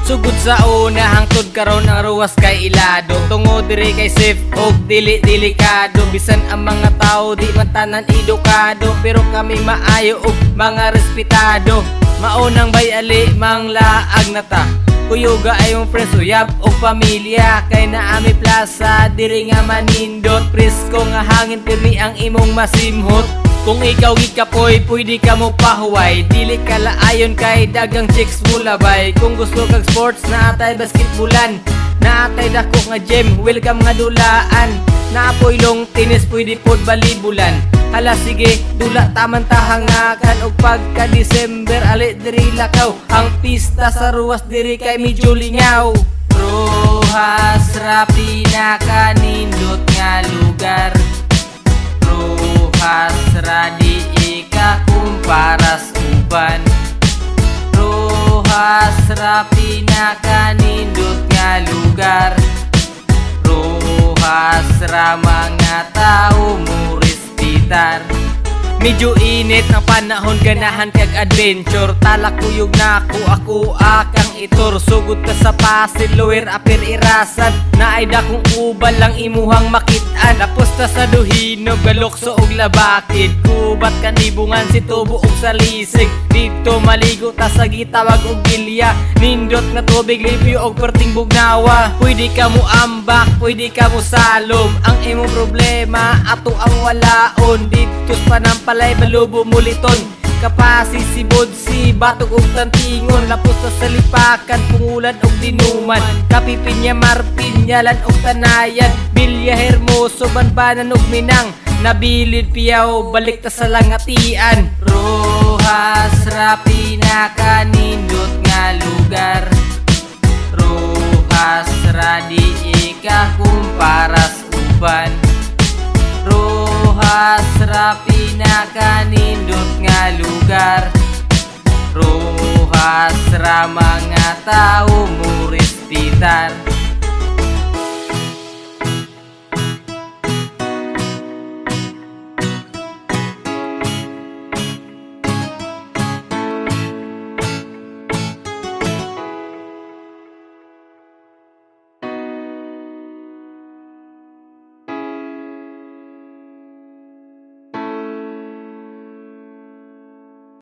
Sugod sa una hangtod karon ang ruwas kay ilado. Tungod diri kay safe og dili delikado. Bisan ang mga tao di man tanan edukado, pero kami maayo og mga respetado. Maunang bayali mang laag na ta, kuyoga ay mong friends, uyab o pamilya. Kay naami plaza, diri nga manindot. Presko nga hangin, pirmi ang imong masimhot. Kung ikaw gikapoy, pwede ka mo pahuway. Dili ka laayon kay dagang chicks mo labay. Kung gusto kag sports, naatay basketballan, naatay dako nga gym, welcome nga dulaan. Naapoy long tennis, pwede pod balibulan. Hala sige, dula taman tahangakan. Og pagka December, ali diri lakaw. Ang pista sa ruwas diri kay medyo lingaw. Rojas ra pinakanindot nga lugar. Rojas ra di ika kumparas uban. Rojas ra pinakanindot nga lugar. Rojas ra mga tao mo respetar. Medyo init ang panahon, ganahan kag adventure. Talak kuyog na ako akang itor. Sugod ka sa pasil, lower upper irasan. Naay dakong ubal lang imuhang makitaan. Tapos ta sa duhinog, galokso og labakid. Kubat kanibungan si tubo og salisig. Dito maligo ta sa gitawag og gilya. Nindot nga tubig, libyo og perting bugnawa. Pwede ka mo ambak, pwede ka mo salom. Ang imong problema, ato ang walaon. Dito panampalay, balubo muliton. Kapasi si Bodsi, batog og tantingon. Lapos sa salipakan, pungulan og dinuman. Kapipinya, marpinyalan og tanayan. Bilya, hermoso, banbanan og minang. Nabilid piyaw, balik ta sa langatian. Rojas ra pinakanindot nga lugar. Rojas ra di ika kumparas uban. Rojas ra pinakanindot nga lugar. Rojas ra mga tao mo respetar.